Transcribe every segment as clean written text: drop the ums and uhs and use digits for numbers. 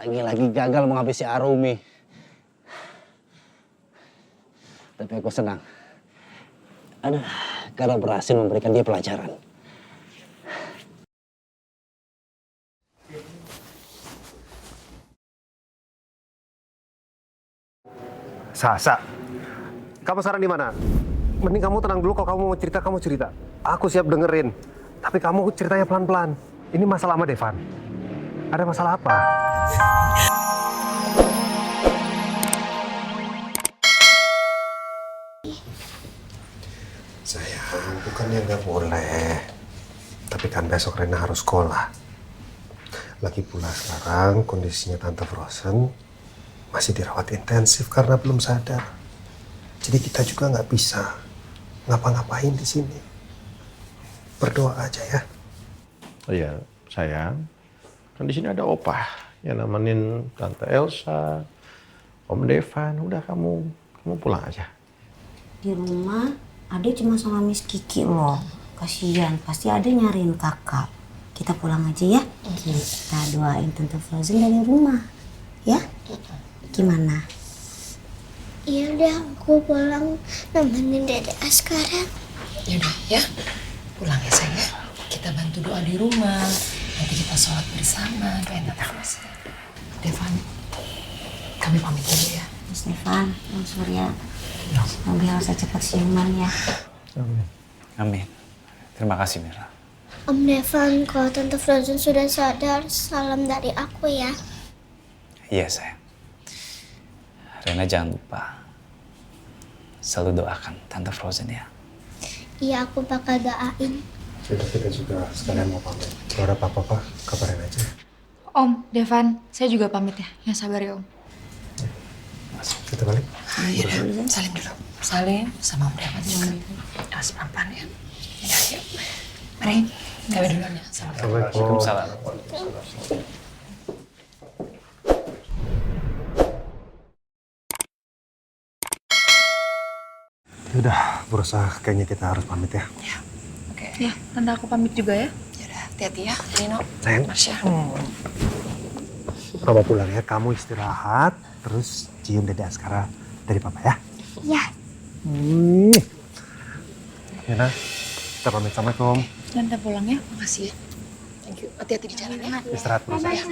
Lagi-lagi gagal menghabisi Arumi. Tapi aku senang. Karena berhasil memberikan dia pelajaran. Sasa, kamu sekarang di mana? Mending kamu tenang dulu, kalau kamu mau cerita, kamu cerita. Aku siap dengerin. Tapi kamu ceritanya pelan-pelan. Ini masalah sama Devan. Ada masalah apa? Sayang, bukannya nggak boleh. Tapi kan besok Rena harus sekolah. Lagi pula sekarang kondisinya Tante Frozen masih dirawat intensif karena belum sadar. Jadi kita juga nggak bisa ngapa-ngapain di sini. Berdoa aja ya. Oh iya, sayang. Kan di sini ada Opah yang nemenin Tante Elsa, Om Devan. Udah kamu pulang aja. Di rumah Ade cuma sama Miss Kiki loh. Kasihan, pasti Ade nyariin kakak. Kita pulang aja ya. Kita doain Tante Frozen dari rumah. Ya? Gimana? Iya udah, aku pulang nemenin Dede Askara. Yaudah ya, pulang ya sayang. Kita bantu doa di rumah. Nanti kita sholat bersama. Doain Tante Frozen. Devan, kami pamit dulu ya. Mas Devan, Mas Surya. Semoga Elsa cepat siuman ya. Amin. Amin. Terima kasih Mira. Om Devan, kalau Tante Frozen sudah sadar, salam dari aku ya. Iya sayang. Rena jangan lupa selalu doakan Tante Frozen ya. Iya, aku bakal doain. Kita juga sekalian mau pamit. Kalau ada apa-apa, kabarin aja. Om, Devan, saya juga pamit ya. Yang sabar ya Om. Kita balik. Iya, salim dulu. Salim sama Om Devan juga. Awas pelan-pelan ya. Ya, yuk. Mari, kami duluan ya. Assalamualaikum. Waalaikumsalam. Udah, berusaha kayaknya kita harus pamit ya. Ya, oke. Ya, tante aku pamit juga ya. Yaudah, hati-hati ya. Nino, Sayang. Marsha. Papa pulang ya, kamu istirahat, terus cium Dede Askara dari Papa ya. Ya. Yaudah, kita pamit. Assalamualaikum. Tante pulang ya. Makasih ya. Thank you. Hati-hati di jalan ya. Istirahat terus ya.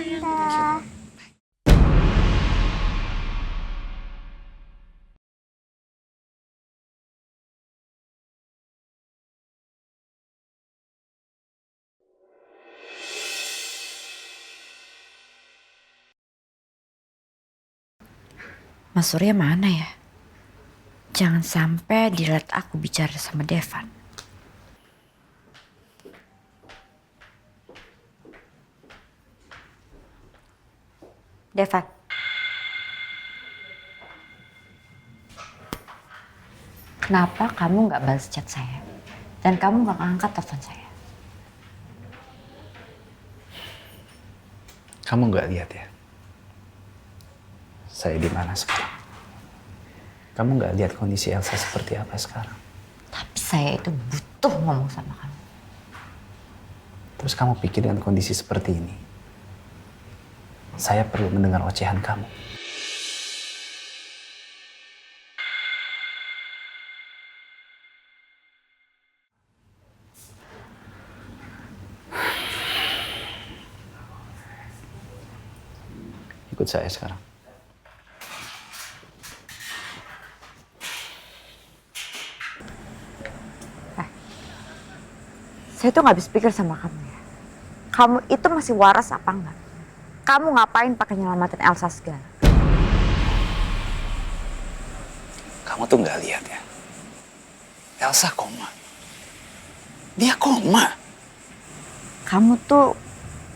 Mas Surya mana ya? Jangan sampai dilihat aku bicara sama Devan. Devan. Kenapa kamu nggak balas chat saya? Dan kamu nggak angkat telepon saya? Kamu nggak lihat ya? Saya di mana sekarang? Kamu nggak lihat kondisi Elsa seperti apa sekarang? Tapi saya itu butuh ngomong sama kamu. Terus kamu pikir dengan kondisi seperti ini, saya perlu mendengar ocehan kamu? Ikut saya sekarang. Saya tuh nggak habis pikir sama kamu ya. Kamu itu masih waras apa enggak? Kamu ngapain pakai nyelamatin Elsa segala? Kamu tuh nggak lihat ya? Elsa koma. Dia koma. Kamu tuh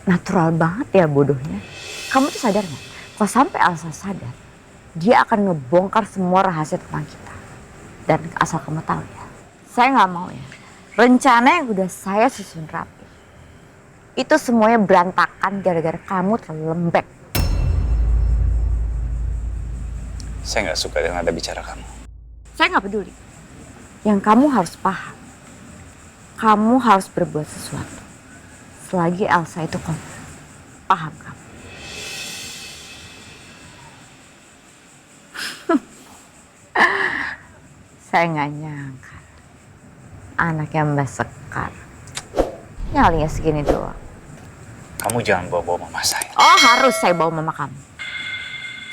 natural banget ya bodohnya. Kamu tuh sadar nggak? Kalau sampai Elsa sadar, dia akan ngebongkar semua rahasia tentang kita. Dan asal kamu tahu ya, saya nggak mau ya. Rencana yang udah saya susun rapi, itu semuanya berantakan gara-gara kamu terlalu lembek. Saya nggak suka dengan nada bicara kamu. Saya nggak peduli. Yang kamu harus paham, kamu harus berbuat sesuatu selagi Elsa itu koma. Paham kamu? Saya nggak nyangka anaknya Mbak Sekar nyalinya segini doang. Kamu jangan bawa-bawa mama saya. Oh, harus saya bawa mama kamu.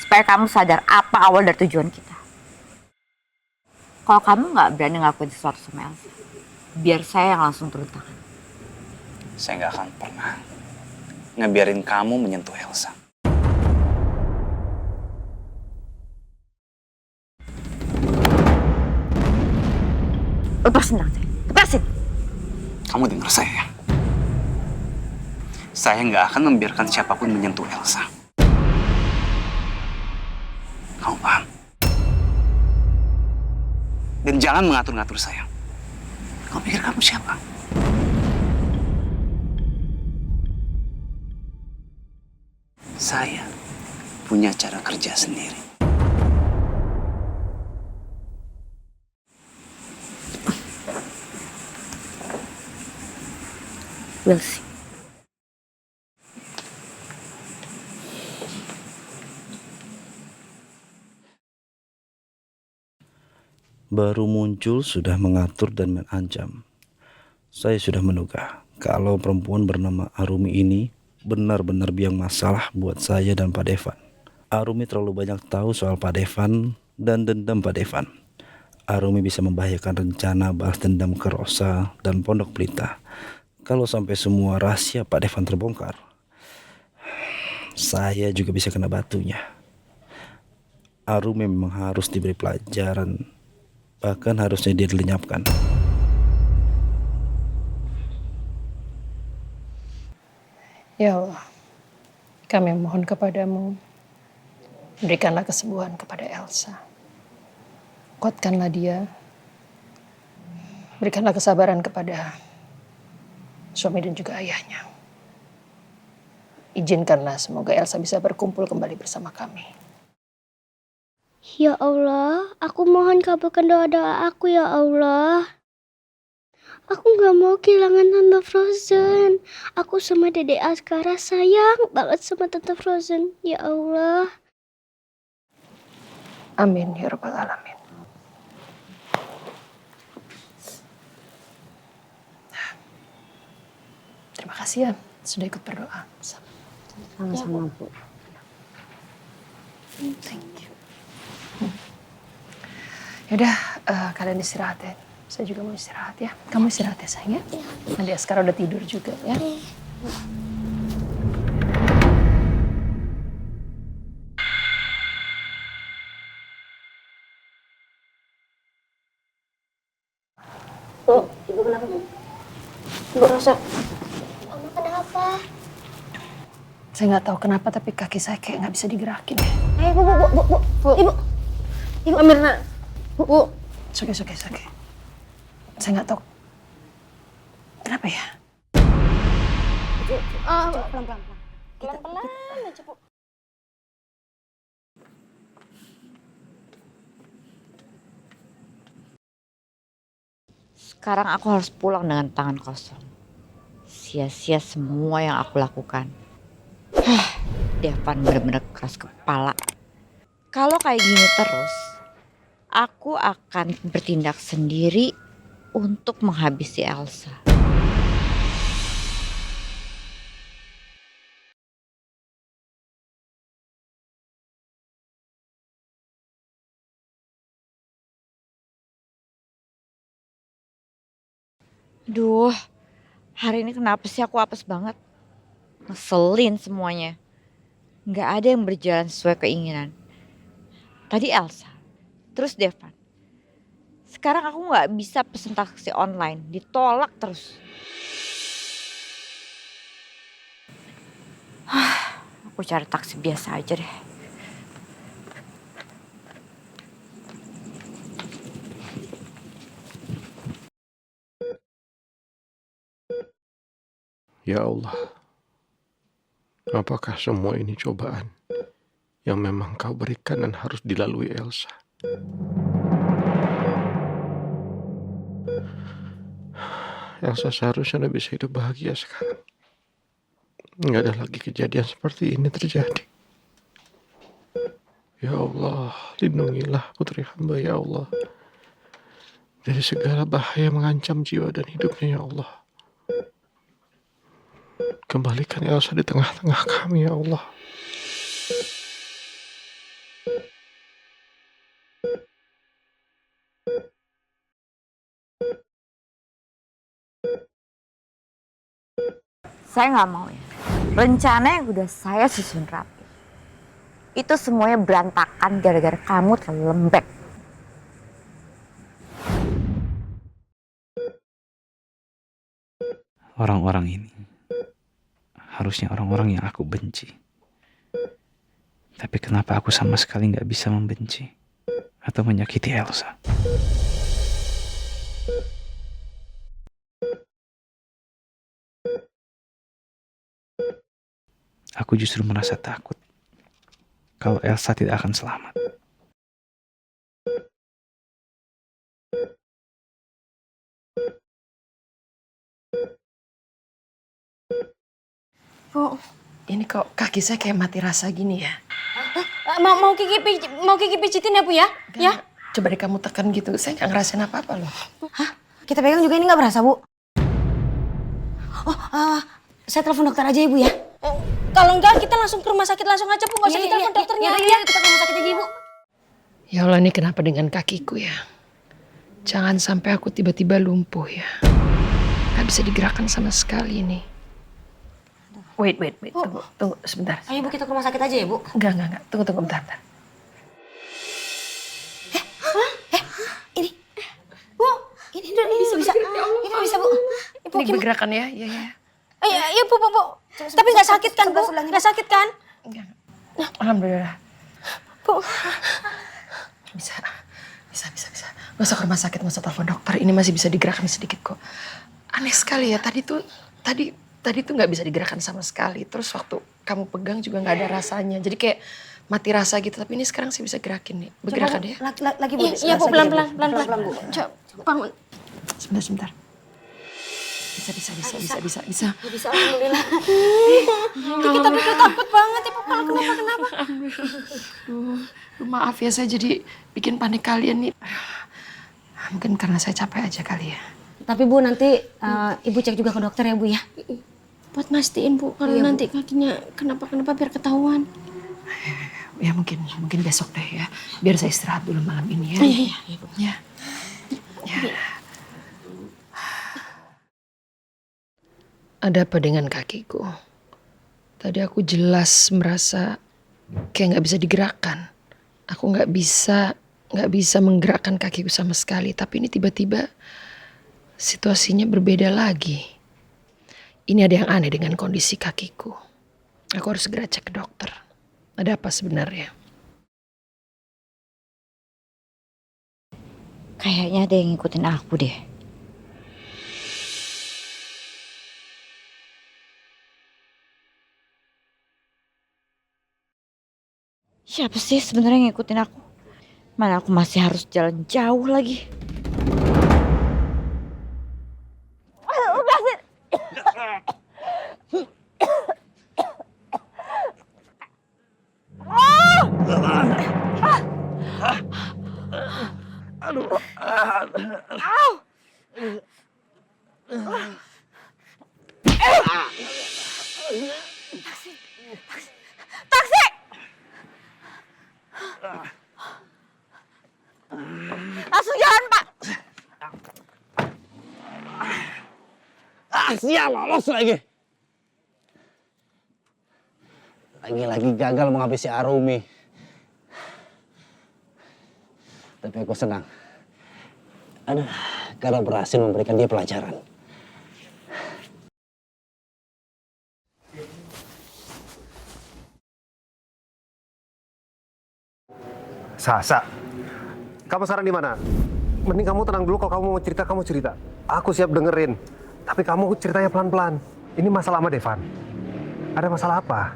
Supaya kamu sadar apa awal dari tujuan kita. Kalau kamu nggak berani ngelakuin sesuatu sama Elsa, biar saya yang langsung turun tangan. Saya nggak akan pernah ngebiarin kamu menyentuh Elsa. Lepasin tangan saya, lepasin. Kamu dengar saya ya? Saya nggak akan membiarkan siapapun menyentuh Elsa. Kamu paham? Dan jangan mengatur-ngatur saya. Kamu pikir kamu siapa? Saya punya cara kerja sendiri. We'll see. Baru muncul sudah mengatur dan mengancam. Saya sudah menduga kalau perempuan bernama Arumi ini benar-benar biang masalah buat saya dan Pak Devan. Arumi terlalu banyak tahu soal Pak Devan dan dendam Pak Devan. Arumi bisa membahayakan rencana balas dendam ke Rosa dan Pondok Pelita. Kalau sampai semua rahasia Pak Devan terbongkar, saya juga bisa kena batunya. Arumi memang harus diberi pelajaran, bahkan harusnya dia dilenyapkan. Ya Allah, kami mohon kepadamu, berikanlah kesembuhan kepada Elsa. Kuatkanlah dia, berikanlah kesabaran kepada suami dan juga ayahnya. Izinkanlah semoga Elsa bisa berkumpul kembali bersama kami. Ya Allah, aku mohon kabulkan doa-doa aku ya Allah. Aku gak mau kehilangan Tante Frozen. Aku sama Dede Askara sayang banget sama Tante Frozen. Ya Allah. Amin ya Rabbal Alamin. Terima kasih ya sudah ikut berdoa. Sama-sama, Bu. Thank you. Yaudah, kalian istirahat ya. Saya juga mau istirahat ya. Kamu istirahat ya sayang ya. Nanti Askara udah tidur juga ya. Bu, Ibu kenapa? Ibu Rosa. Mama kenapa? Saya nggak tahu kenapa tapi kaki saya kayak nggak bisa digerakin ya. Bu. Ibu. Ibu Mirna. Bu. Oke. Saya nggak tahu kenapa ya. Pelan-pelan. Pelan-pelan aja, Bu. Sekarang aku harus pulang dengan tangan kosong. Sia-sia semua yang aku lakukan. Devan benar-benar keras kepala. Kalau kayak gini terus, aku akan bertindak sendiri untuk menghabisi Elsa. Duh, hari ini kenapa sih aku apes banget? Ngeselin semuanya. Nggak ada yang berjalan sesuai keinginan. Tadi Elsa, terus Devan. Sekarang aku nggak bisa pesen taksi online, ditolak terus. Aku cari taksi biasa aja deh. Ya Allah, apakah semua ini cobaan yang memang Kau berikan dan harus dilalui Elsa? Elsa seharusnya udah bisa hidup bahagia sekarang. Nggak ada lagi kejadian seperti ini terjadi. Ya Allah, lindungilah putri hamba ya Allah. dari segala bahaya mengancam jiwa dan hidupnya ya Allah. Kembalikan Elsa di tengah-tengah kami ya Allah. Saya nggak mau ya. Rencana yang udah saya susun rapi. Itu semuanya berantakan gara-gara kamu terlalu lembek. Orang-orang ini harusnya orang-orang yang aku benci. Tapi kenapa aku sama sekali nggak bisa membenci atau menyakiti Elsa? Aku justru merasa takut kalau Elsa tidak akan selamat. Bu, ini kok kaki saya kayak mati rasa gini ya? Mau Kiki pijitin ya Bu ya? Ya. Coba deh kamu tekan gitu, saya nggak ngerasain apa-apa loh. Kita pegang juga ini nggak berasa Bu. Oh, saya telepon dokter aja ya Bu ya. Kalau enggak kita langsung ke rumah sakit langsung aja Bu, nggak usah kita telepon dokternya. Ya, kita ke rumah sakit aja Bu. Ya Allah, ini kenapa dengan kakiku ya? Jangan sampai aku tiba-tiba lumpuh ya. Gak bisa digerakkan sama sekali ini. Wait. Tunggu sebentar. Ayo Bu, kita ke rumah sakit aja ya Bu. Enggak. Tunggu bentar. Ini. Bu, ini bisa. Ini bisa Bu. Ibu, Ini bergerakan ya? Iya. Iya Bu. Tapi nggak sakit kan Bu? Nggak sakit kan? Enggak. Alhamdulillah. Bu. Bisa. Nggak usah ke rumah sakit, nggak usah telepon dokter. Ini masih bisa digerakkan sedikit kok. Aneh sekali ya, tadi tuh nggak bisa digerakkan sama sekali. Terus waktu kamu pegang juga nggak ada rasanya. Jadi kayak mati rasa gitu. Tapi ini sekarang sih bisa gerakin nih. Bergerakan ya? Lagi Bu. Iya Bu, pelan-pelan Bu. Coba bangun. Sebentar. Bisa. Bisa, alhamdulillah. Kita pikir takut banget Ibu kalau kenapa. Maaf ya, saya jadi bikin panik kalian nih. Mungkin karena saya capek aja kali ya. Tapi Bu, nanti Ibu cek juga ke dokter ya Bu ya. Buat mastiin Bu, kalau nanti kakinya kenapa biar ketahuan. Ya mungkin besok deh ya. Biar saya istirahat dulu malam ini ya. Iya Bu. Ya. Ada apa dengan kakiku? Tadi aku jelas merasa kayak nggak bisa digerakkan. Aku nggak bisa menggerakkan kakiku sama sekali. Tapi ini tiba-tiba situasinya berbeda lagi. Ini ada yang aneh dengan kondisi kakiku. Aku harus segera cek ke dokter. Ada apa sebenarnya? Kayaknya ada yang ngikutin aku deh. Siapa sih sebenarnya yang ngikutin aku? Mana aku masih harus jalan jauh lagi. Taksi! Langsung jalan, Pak. Sial, lolos lagi. Lagi-lagi gagal menghabisi Arumi. Tapi aku senang. Karena berhasil memberikan dia pelajaran. Sasa, kamu sekarang di mana? Mending kamu tenang dulu, kalau kamu mau cerita, kamu cerita. Aku siap dengerin. Tapi kamu ceritanya pelan-pelan. Ini masalah sama Devan. Ada masalah apa?